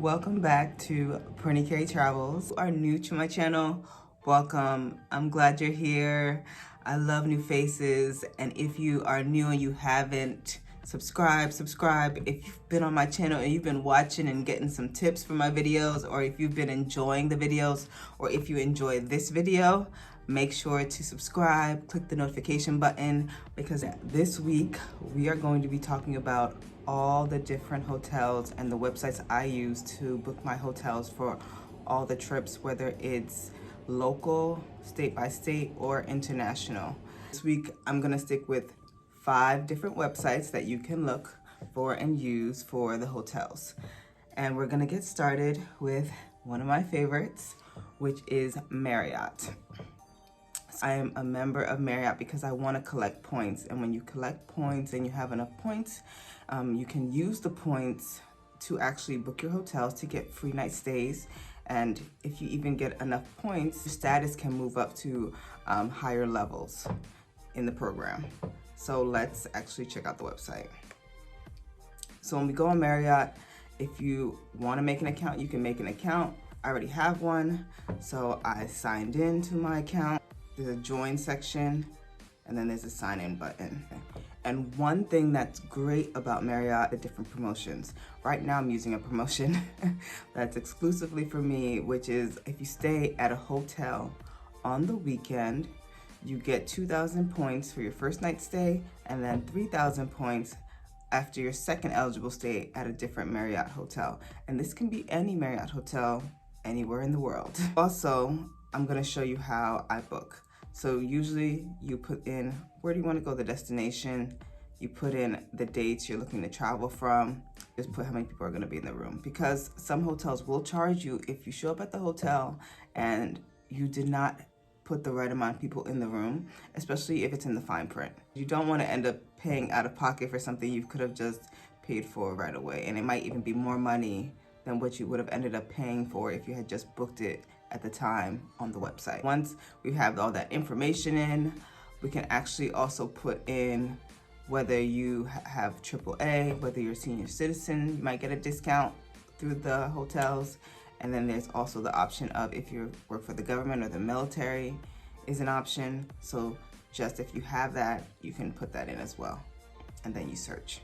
Welcome back to Pretty K Travels. If you are new to my channel, welcome. I'm glad you're here. I love new faces, and if you are new and you haven't subscribe. If you've been on my channel and you've been watching and getting some tips from my videos, or if you've been enjoying the videos, or if you enjoy this video, make sure to subscribe, click the notification button, because this week we are going to be talking about all the different hotels and the websites I use to book my hotels for all the trips, whether it's local, state by state, or international. This week I'm gonna stick with 5 different websites that you can look for and use for the hotels. And we're gonna get started with one of my favorites, which is Marriott. I am a member of Marriott because I want to collect points, and when you collect points and you have enough points, you can use the points to actually book your hotels to get free night stays. And if you even get enough points, your status can move up to higher levels in the program. So let's actually check out the website. So when we go on Marriott, if you want to make an account, you can make an account. I already have one, so I signed in to my account. There's a join section, and then there's a sign in button. And one thing that's great about Marriott, the different promotions. Right now I'm using a promotion that's exclusively for me, which is if you stay at a hotel on the weekend, you get 2,000 points for your first night stay, and then 3,000 points after your second eligible stay at a different Marriott hotel. And this can be any Marriott hotel anywhere in the world. Also, I'm gonna show you how I book. So usually you put in where do you want to go, the destination, you put in the dates you're looking to travel from, just put how many people are going to be in the room, because some hotels will charge you if you show up at the hotel and you did not put the right amount of people in the room, especially if it's in the fine print. You don't want to end up paying out of pocket for something you could have just paid for right away, and it might even be more money than what you would have ended up paying for if you had just booked it at the time on the website. Once we have all that information in, we can actually also put in whether you have AAA, whether you're a senior citizen, you might get a discount through the hotels. And then there's also the option of if you work for the government or the military is an option. So just if you have that, you can put that in as well. And then you search.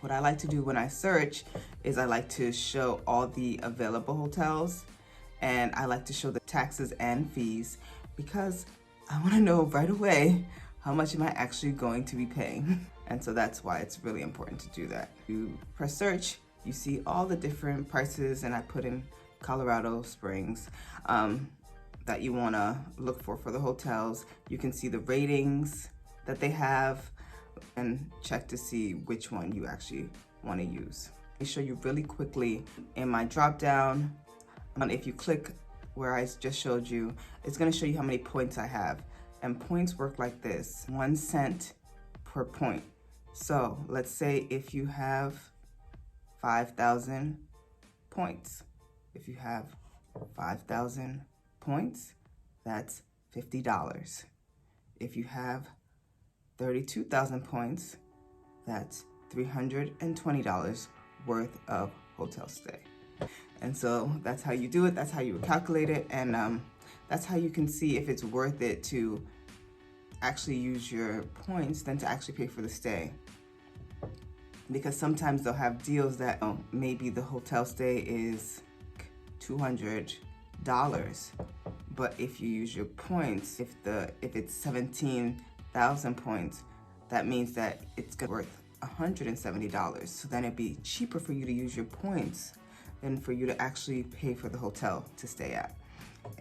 What I like to do when I search is I like to show all the available hotels, and I like to show the taxes and fees, because I want to know right away how much am I actually going to be paying. And so that's why it's really important to do that. You press search, you see all the different prices, and I put in Colorado Springs that you want to look for the hotels. You can see the ratings that they have and check to see which one you actually want to use. Let me show you really quickly in my drop down. If you click where I just showed you, it's going to show you how many points I have. And points work like this: 1 cent per point. So let's say if you have 5,000 points. If you have 5,000 points, that's $50. If you have 32,000 points, that's $320 worth of hotel stay. And so that's how you do it, that's how you calculate it, and that's how you can see if it's worth it to actually use your points than to actually pay for the stay. Because sometimes they'll have deals that maybe the hotel stay is $200, but if you use your points, if it's 17,000 points, that means that it's worth $170. So then it'd be cheaper for you to use your points than for you to actually pay for the hotel to stay at.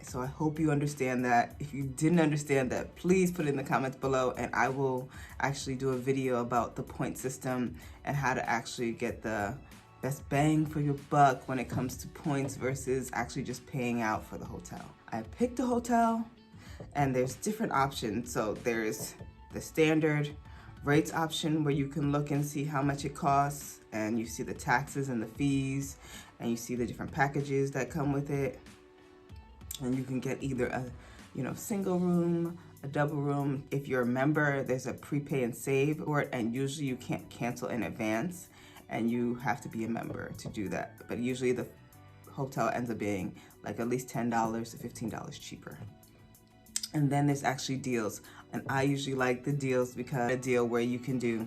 So I hope you understand that. If you didn't understand that, please put it in the comments below, and I will actually do a video about the point system and how to actually get the best bang for your buck when it comes to points versus actually just paying out for the hotel. I picked a hotel, and there's different options. So there's the standard rates option where you can look and see how much it costs, and you see the taxes and the fees, and you see the different packages that come with it. And you can get either a single room, a double room. If you're a member, there's a prepay and save for it, and usually you can't cancel in advance. and you have to be a member to do that. But usually the hotel ends up being like at least $10 to $15 cheaper. And then there's actually deals, and I usually like the deals because a deal where you can do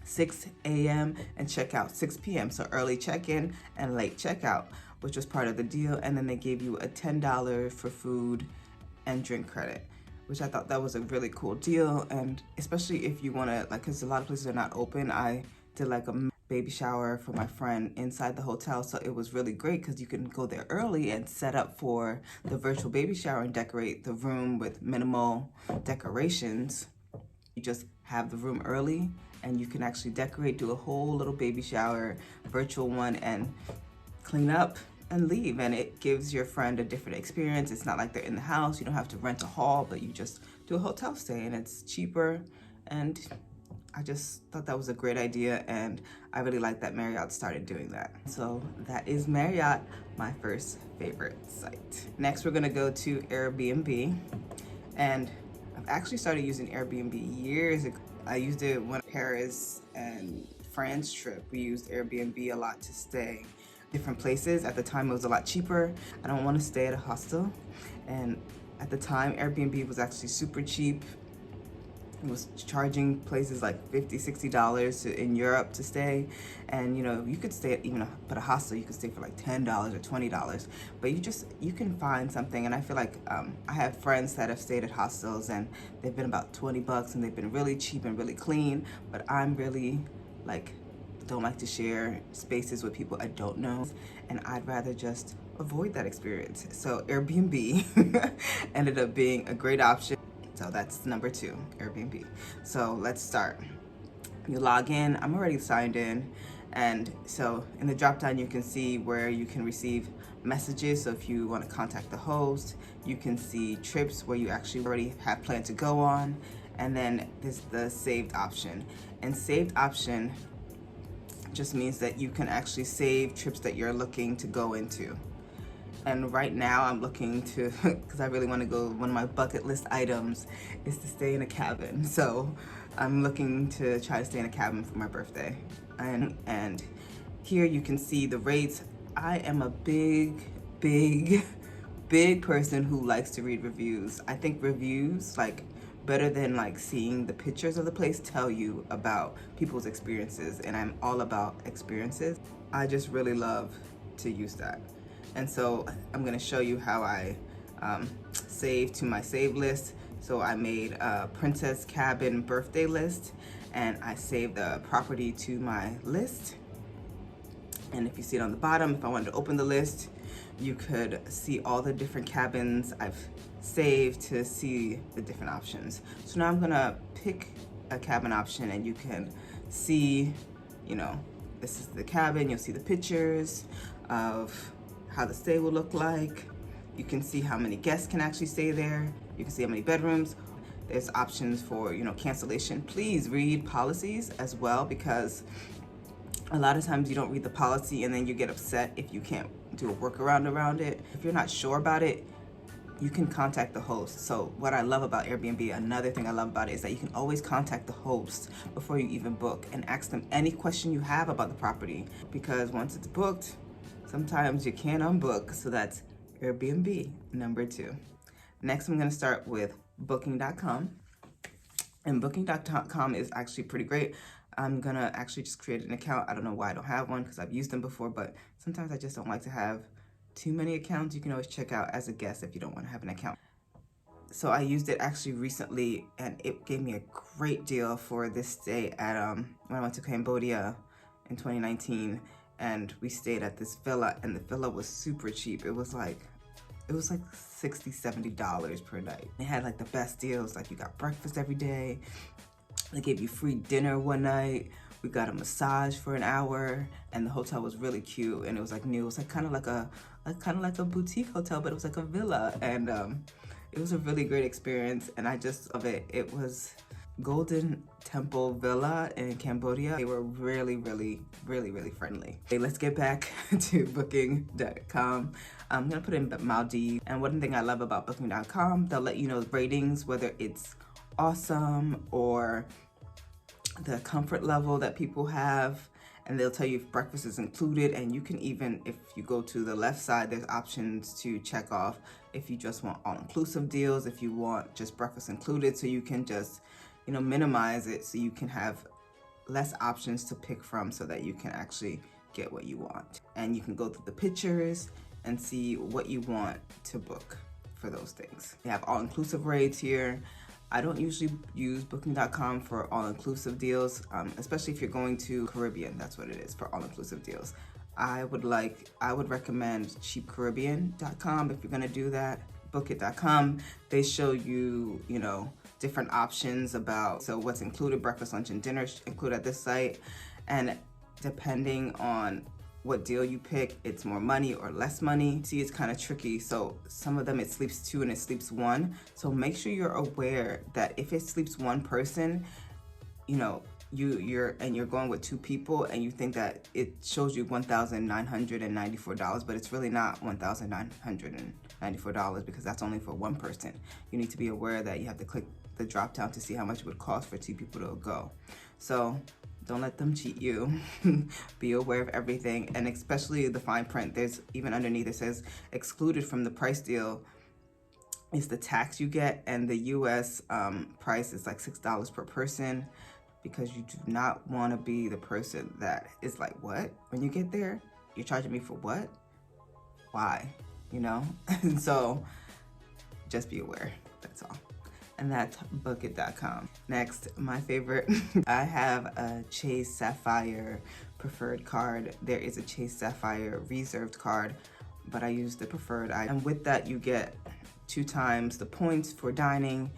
6 a.m. and check out 6 p.m. So early check-in and late checkout, which was part of the deal. And then they gave you a $10 for food and drink credit, which I thought that was a really cool deal. And especially if you want to, like, because a lot of places are not open. I did like a baby shower for my friend inside the hotel, so it was really great because you can go there early and set up for the virtual baby shower and decorate the room with minimal decorations. You just have the room early and you can actually decorate, do a whole little baby shower, virtual one, and clean up and leave. And it gives your friend a different experience. It's not like they're in the house. You don't have to rent a hall, but you just do a hotel stay, and it's cheaper. And I just thought that was a great idea, and I really like that Marriott started doing that. So that is Marriott, my first favorite site. Next, we're gonna go to Airbnb, and I've actually started using Airbnb years ago. I used it when Paris and France trip. We used Airbnb a lot to stay different places. At the time, it was a lot cheaper. I don't want to stay at a hostel, and at the time, Airbnb was actually super cheap. It was charging places like $50, $60 in Europe to stay. And you know, you could stay at but a hostel, you could stay for like $10 or $20. But you can find something. And I feel like I have friends that have stayed at hostels and they've been about $20 and they've been really cheap and really clean. But I'm really like, don't like to share spaces with people I don't know. And I'd rather just avoid that experience. So Airbnb ended up being a great option. So that's number 2, Airbnb. So let's start. You log in. I'm already signed in. And so in the drop down, you can see where you can receive messages. So if you want to contact the host, you can see trips where you actually already have planned to go on. And then there's the saved option. And saved option just means that you can actually save trips that you're looking to go into. And right now I'm looking to, because I really want to go, one of my bucket list items is to stay in a cabin. So I'm looking to try to stay in a cabin for my birthday. And here you can see the rates. I am a big person who likes to read reviews. I think reviews, like, better than like seeing the pictures of the place, tell you about people's experiences. And I'm all about experiences. I just really love to use that. And so I'm gonna show you how I save to my save list. So I made a Princess Cabin birthday list, and I saved the property to my list. And if you see it on the bottom, if I wanted to open the list, you could see all the different cabins I've saved to see the different options. So now I'm gonna pick a cabin option, and you can see, you know, this is the cabin. You'll see the pictures of how the stay will look like. You can see how many guests can actually stay there. You can see how many bedrooms. There's options for, you know, cancellation. Please read policies as well, because a lot of times you don't read the policy and then you get upset if you can't do a workaround around it. If you're not sure about it, you can contact the host. So what I love about Airbnb, another thing I love about it, is that you can always contact the host before you even book and ask them any question you have about the property, because once it's booked, sometimes you can't unbook. So that's Airbnb, number 2. Next, I'm gonna start with booking.com. And booking.com is actually pretty great. I'm gonna actually just create an account. I don't know why I don't have one, because I've used them before, but sometimes I just don't like to have too many accounts. You can always check out as a guest if you don't wanna have an account. So I used it actually recently, and it gave me a great deal for this stay at, when I went to Cambodia in 2019. And we stayed at this villa, and the villa was super cheap. It was like $60, $70 per night. They had like the best deals. Like, you got breakfast every day. They gave you free dinner one night. We got a massage for an hour, and the hotel was really cute. And it was like new. It was like kind of like a boutique hotel, but it was like a villa. And it was a really great experience. And I just love it. It was Golden Temple Villa in Cambodia. They were really friendly. Okay, let's get back to booking.com. I'm gonna put in Maldives. And one thing I love about booking.com, they'll let you know the ratings, whether it's awesome or the comfort level that people have. and they'll tell you if breakfast is included. And you can even, if you go to the left side, there's options to check off if you just want all-inclusive deals, if you want just breakfast included, so you can just, you know, minimize it so you can have less options to pick from so that you can actually get what you want. And you can go through the pictures and see what you want to book for those things. They have all-inclusive rates here. I don't usually use booking.com for all-inclusive deals, especially if you're going to Caribbean. That's what it is for all-inclusive deals. I would recommend cheapcaribbean.com if you're gonna do that. Bookit.com, they show you, you know, different options about, so what's included, breakfast, lunch, and dinner included at this site. And depending on what deal you pick, it's more money or less money. See, it's kind of tricky. So some of them it sleeps 2 and it sleeps 1. So make sure you're aware that if it sleeps 1 person, you know, you're going with 2 people and you think that it shows you $1,994, but it's really not $1,994 because that's only for 1 person. You need to be aware that you have to click the drop down to see how much it would cost for 2 people to go. So don't let them cheat you. Be aware of everything, and especially the fine print. There's even underneath it says excluded from the price deal is the tax you get, and the US price is like $6 per person, because you do not want to be the person that is like, what? When you get there, you're charging me for what? Why? You know? And so just be aware, that's all. And that's Bookit.com. Next, my favorite, I have a Chase Sapphire preferred card. There is a Chase Sapphire reserved card, but I use the preferred. And with that, you get 2 times the points for dining,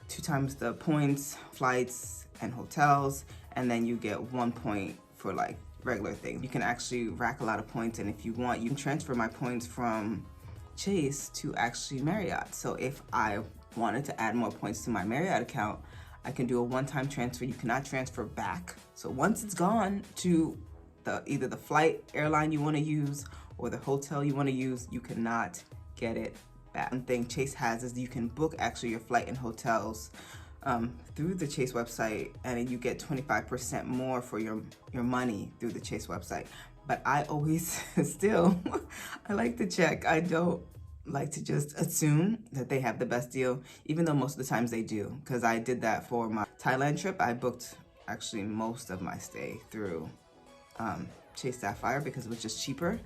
2 times the points, flights and hotels, and then you get 1 point for like regular things. You can actually rack a lot of points, and if you want, you can transfer my points from Chase to actually Marriott. So if I wanted to add more points to my Marriott account, I can do a one-time transfer. You cannot transfer back. So once it's gone to either the flight airline you want to use or the hotel you want to use, you cannot get it back. One thing Chase has is you can book actually your flight and hotels through the Chase website, and you get 25% more for your money through the Chase website. But I always still, I like to check. I don't like to just assume that they have the best deal, even though most of the times they do, because I did that for my Thailand trip. I booked actually most of my stay through Chase Sapphire because it was just cheaper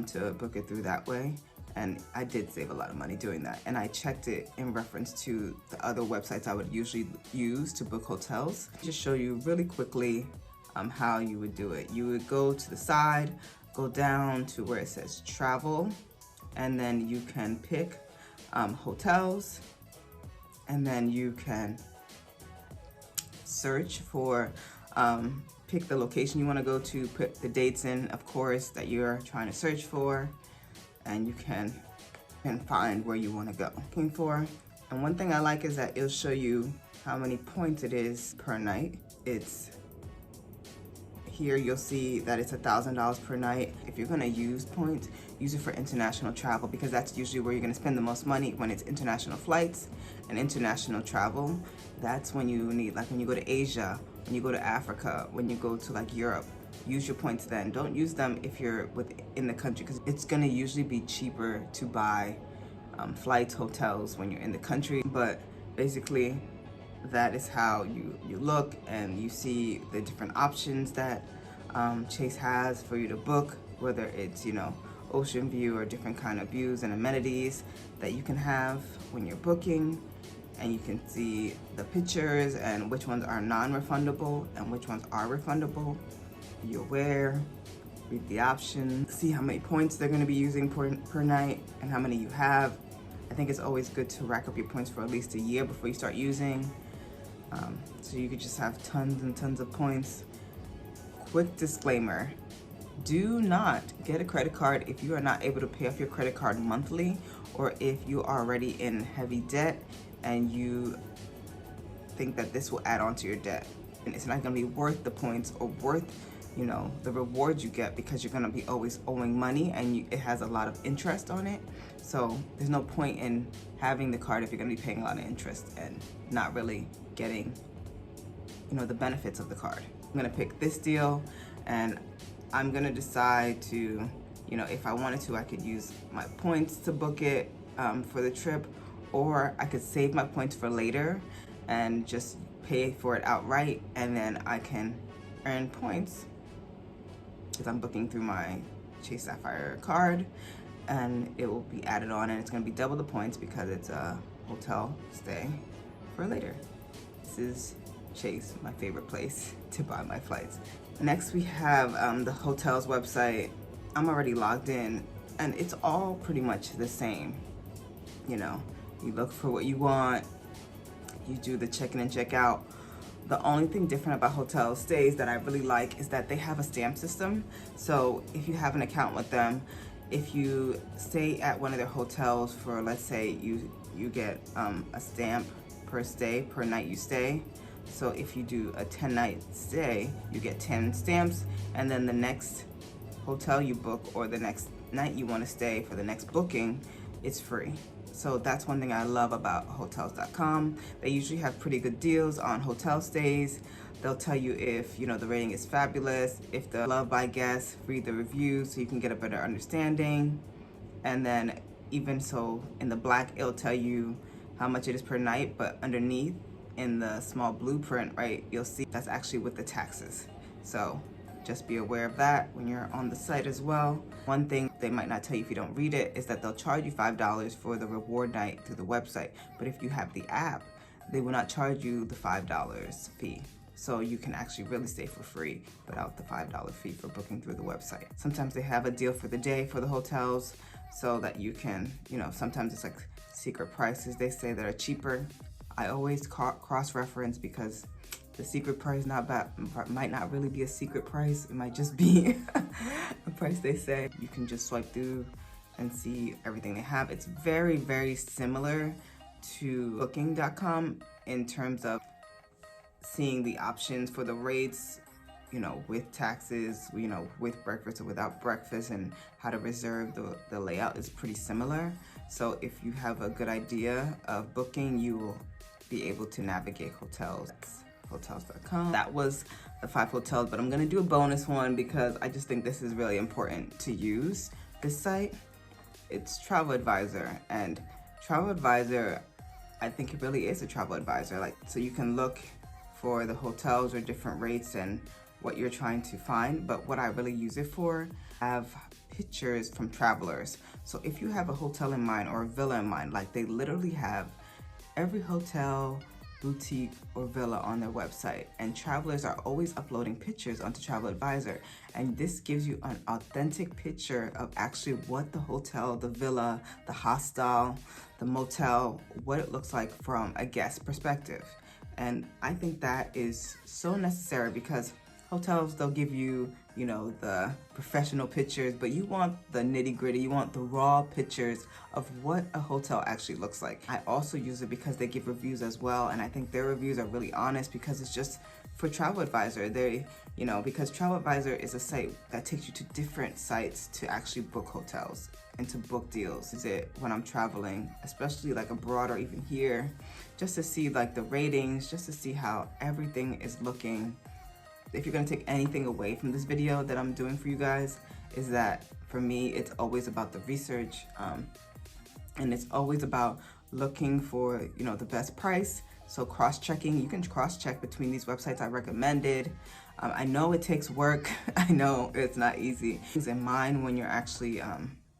to book it through that way, and I did save a lot of money doing that. And I checked it in reference to the other websites I would usually use to book hotels. Just show you really quickly how you would do it. You would go to the side, go down to where it says travel, and then you can pick hotels, and then you can search for, pick the location you want to go to, put the dates in, of course, that you're trying to search for, and you can find where you want to go looking for. And one thing I like is that it'll show you how many points it is per night. It's here you'll see that it's $1,000 per night. If you're gonna use points, use it for international travel, because that's usually where you're gonna spend the most money. When it's international flights and international travel, that's when you need, like when you go to Asia, when you go to Africa, when you go to like Europe, use your points then. Don't use them if you're within the country, because it's gonna usually be cheaper to buy flights, hotels when you're in the country. But basically, that is how you look, and you see the different options that Chase has for you to book, whether it's, you know, ocean view or different kind of views and amenities that you can have when you're booking. And you can see the pictures and which ones are non-refundable and which ones are refundable. Be aware, read the options, see how many points they're going to be using per night and how many you have. I think it's always good to rack up your points for at least a year before you start using. So you could just have tons and tons of points. Quick disclaimer, do not get a credit card if you are not able to pay off your credit card monthly, or if you are already in heavy debt and you think that this will add on to your debt. And it's not gonna be worth the points or worth, you know, the rewards you get, because you're gonna be always owing money and it has a lot of interest on it. So there's no point in having the card if you're gonna be paying a lot of interest and not really getting, you know, the benefits of the card. I'm gonna pick this deal, and I'm gonna decide to, if I wanted to, I could use my points to book it for the trip, or I could save my points for later and just pay for it outright, and then I can earn points because I'm booking through my Chase Sapphire card, and it will be added on, and it's going to be double the points because it's a hotel stay for later. This is Chase, my favorite place to buy my flights. Next we have the hotel's website. I'm already logged in, and it's all pretty much the same. You look for what you want, you do the check-in and check-out. The only thing different about hotel stays that I really like is that they have a stamp system. So if you have an account with them, if you stay at one of their hotels for, let's say you get a stamp per stay, per night you stay. So if you do a 10-night stay, you get 10 stamps, and then the next hotel you book or the next night you want to stay for the next booking, it's free. So that's one thing I love about hotels.com. They usually have pretty good deals on hotel stays. They'll tell you if, the rating is fabulous, if the loved by guests, read the reviews so you can get a better understanding. And then even so, in the black, it'll tell you how much it is per night, but underneath in the small blueprint, right, you'll see that's actually with the taxes. So just be aware of that when you're on the site as well. One thing they might not tell you if you don't read it is that they'll charge you $5 for the reward night through the website. But if you have the app, they will not charge you the $5 fee. So you can actually really stay for free without the $5 fee for booking through the website. Sometimes they have a deal for the day for the hotels so that you can, sometimes it's like secret prices they say that are cheaper. I always cross-reference because the secret price might not really be a secret price. It might just be a price they say. You can just swipe through and see everything they have. It's very, very similar to booking.com in terms of seeing the options for the rates, with taxes, with breakfast or without breakfast, and how to reserve. The layout is pretty similar. So if you have a good idea of booking, you will be able to navigate hotels.com. That was the 5 hotels, but I'm gonna do a bonus one because I just think this is really important to use this site. It's Travel Advisor, and Travel Advisor, I think it really is a travel advisor. So you can look for the hotels or different rates and what you're trying to find, but what I really use it for, have pictures from travelers. So if you have a hotel in mind or a villa in mind, they literally have every hotel, boutique, or villa on their website, and travelers are always uploading pictures onto Travel Advisor, and this gives you an authentic picture of actually what the hotel, the villa, the hostel, the motel, what it looks like from a guest perspective. And I think that is so necessary because hotels, they'll give you, the professional pictures, but you want the nitty gritty, you want the raw pictures of what a hotel actually looks like. I also use it because they give reviews as well, and I think their reviews are really honest because it's just for Travel Advisor. Because Travel Advisor is a site that takes you to different sites to actually book hotels and to book deals. Is it when I'm traveling, especially abroad or even here, just to see the ratings, just to see how everything is looking. If you're gonna take anything away from this video that I'm doing for you guys, is that for me, it's always about the research, and it's always about looking for, the best price. So cross-checking, you can cross-check between these websites I recommended. I know it takes work. I know it's not easy. Keep in mind when you're actually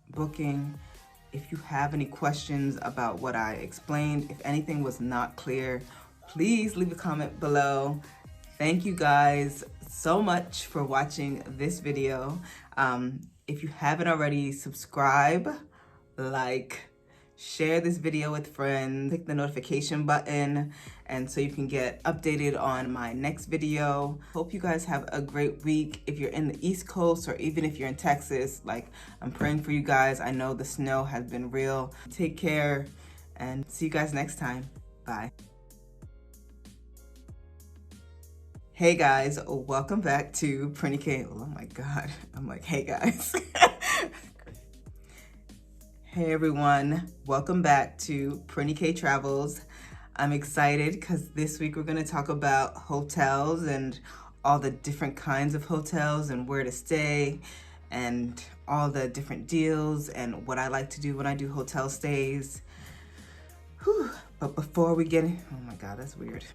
booking. If you have any questions about what I explained, if anything was not clear, please leave a comment below. Thank you guys so much for watching this video. If you haven't already, subscribe, share this video with friends, click the notification button, and so you can get updated on my next video. Hope you guys have a great week. If you're in the East Coast or even if you're in Texas, I'm praying for you guys. I know the snow has been real. Take care and see you guys next time. Bye. Hey guys, welcome back to Prinny K. Oh my God, I'm hey guys. Hey everyone, welcome back to Prinny K Travels. I'm excited because this week we're gonna talk about hotels and all the different kinds of hotels and where to stay and all the different deals and what I like to do when I do hotel stays. Whew. But before we get in, oh my God, that's weird.